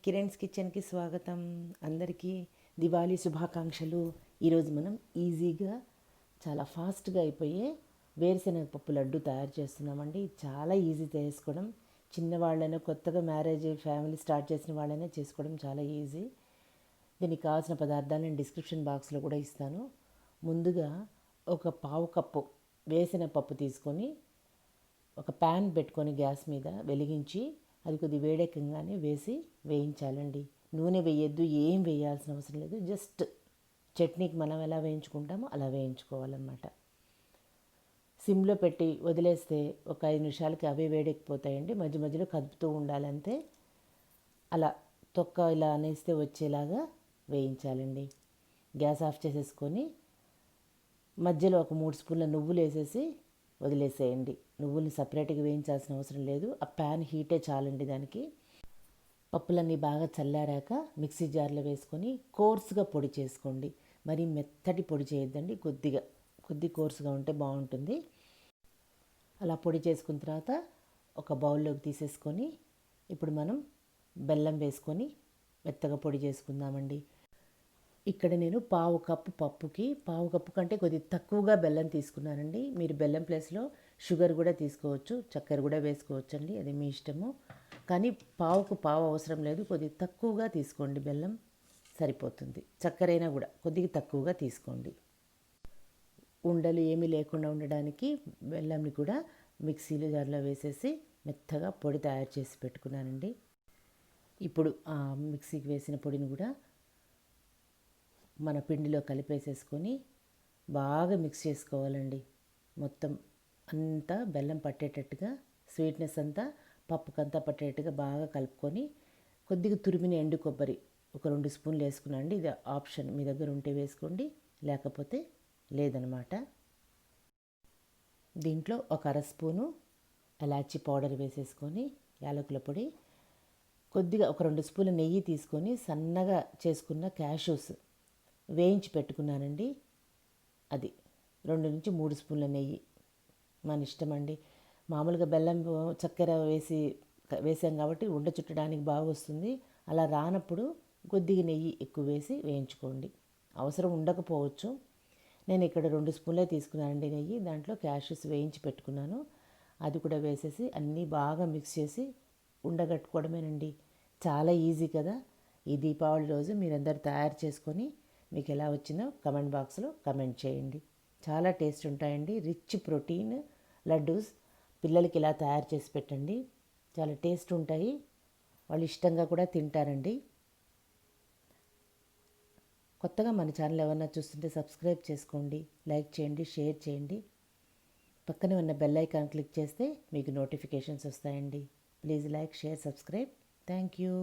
కిరణ్స్ కిచెన్కి స్వాగతం. అందరికీ దివాళీ శుభాకాంక్షలు. ఈరోజు మనం ఈజీగా చాలా ఫాస్ట్గా అయిపోయే వేరుశనగపప్పు లడ్డు తయారు చేస్తున్నామండి. చాలా ఈజీ చేసుకోవడం. చిన్నవాళ్ళైనా కొత్తగా మ్యారేజ్ ఫ్యామిలీ స్టార్ట్ చేసిన వాళ్ళైనా చేసుకోవడం చాలా ఈజీ. దీనికి కావాల్సిన పదార్థాలు నేను డిస్క్రిప్షన్ బాక్స్లో కూడా ఇస్తాను. ముందుగా ఒక పావు కప్పు వేరుశనగపప్పు తీసుకొని ఒక ప్యాన్ పెట్టుకొని గ్యాస్ మీద వెలిగించి అది కొద్ది వేడెక్కగానే వేయించాలండి. నూనె వేయొద్దు, ఏం వేయాల్సిన అవసరం లేదు. జస్ట్ చట్నీకి మనం ఎలా వేయించుకుంటామో అలా వేయించుకోవాలన్నమాట. సిమ్లో పెట్టి వదిలేస్తే ఒక 5 నిమిషాలకి అవే వేడెక్కిపోతాయండి. మధ్య మధ్యలో కదుపుతూ ఉండాలంతే. అలా తొక్క ఇలా అనేస్తే వచ్చేలాగా వేయించాలండి. గ్యాస్ ఆఫ్ చేసేసుకొని మధ్యలో ఒక 3 స్పూన్ల నువ్వులు వేసేసి వదిలేసేయండి. నువ్వుల్ని సపరేట్గా వేయించాల్సిన అవసరం లేదు. ఆ ప్యాన్ హీటే చాలండి దానికి. పప్పులన్నీ బాగా చల్లారాక మిక్సీ జార్లో వేసుకొని కోర్సుగా పొడి చేసుకోండి. మరి మెత్తటి పొడి చేయొద్దండి, కొద్ది కోర్సుగా ఉంటే బాగుంటుంది. అలా పొడి చేసుకున్న తర్వాత ఒక బౌల్లోకి తీసేసుకొని ఇప్పుడు మనం బెల్లం వేసుకొని మెత్తగా పొడి చేసుకుందామండి. ఇక్కడ నేను పావు కప్పు పప్పుకి పావు కప్పు కంటే కొద్ది తక్కువగా బెల్లం తీసుకున్నానండి. మీరు బెల్లం ప్లేస్లో షుగర్ కూడా తీసుకోవచ్చు, చక్కెర కూడా వేసుకోవచ్చు అండి, అది మీ ఇష్టము. కానీ పావుకు పావు అవసరం లేదు, కొద్ది తక్కువగా తీసుకోండి. బెల్లం సరిపోతుంది. చక్కెర అయినా కూడా కొద్దిగా తక్కువగా తీసుకోండి. ఉండలు ఏమీ లేకుండా ఉండడానికి బెల్లంని కూడా మిక్సీలో జార్లో వేసేసి మెత్తగా పొడి తయారు చేసి పెట్టుకున్నానండి. ఇప్పుడు ఆ మిక్సీకి వేసిన పొడిని కూడా మన పిండిలో కలిపేసేసుకొని బాగా మిక్స్ చేసుకోవాలండి. మొత్తం అంతా బెల్లం పట్టేటట్టుగా, స్వీట్నెస్ అంతా పప్పుకంతా పట్టేటట్టుగా బాగా కలుపుకొని కొద్దిగా తురిమిన ఎండు కొబ్బరి ఒక 2 స్పూన్లు వేసుకున్నాండి. ఇది ఆప్షన్, మీ దగ్గర ఉంటే వేసుకోండి, లేకపోతే లేదనమాట. దీంట్లో ఒక 1/2 స్పూను ఎలాచీ పౌడర్ వేసేసుకొని, యాలకుల పొడి, కొద్దిగా ఒక 2 స్పూన్ల నెయ్యి తీసుకొని సన్నగా చేసుకున్న క్యాష్యూస్ వేయించి పెట్టుకున్నానండి. అది 2 నుంచి 3 స్పూన్ల నెయ్యి మన ఇష్టం అండి. మామూలుగా బెల్లం చక్కెర వేసాం కాబట్టి ఉండ చుట్టడానికి బాగా వస్తుంది. అలా రానప్పుడు కొద్దిగా నెయ్యి ఎక్కువ వేసి వేయించుకోండి. అవసరం ఉండకపోవచ్చు. నేను ఇక్కడ 2 స్పూన్లే తీసుకున్నానండి నెయ్యి. దాంట్లో క్యాష్యూస్ వేయించి పెట్టుకున్నాను. అది కూడా వేసేసి అన్నీ బాగా మిక్స్ చేసి ఉండగట్టుకోవడమేనండి. చాలా ఈజీ కదా. ఈ దీపావళి రోజు మీరందరూ తయారు చేసుకొని మీకు ఎలా వచ్చిందో కమెంట్ బాక్స్లో కమెంట్ చేయండి. చాలా టేస్ట్ ఉంటాయండి. Rich protein laddoos. పిల్లలకి ఇలా తయారు చేసి పెట్టండి, చాలా టేస్ట్ ఉంటాయి. వాళ్ళు ఇష్టంగా కూడా తింటారండి. కొత్తగా మన ఛానల్ ఎవరన్నా చూస్తుంటే సబ్స్క్రైబ్ చేసుకోండి, లైక్ చేయండి, షేర్ చేయండి. పక్కనే ఉన్న బెల్ ఐకాన్ క్లిక్ చేస్తే మీకు నోటిఫికేషన్స్ వస్తాయండి. Please like, share, subscribe. Thank you.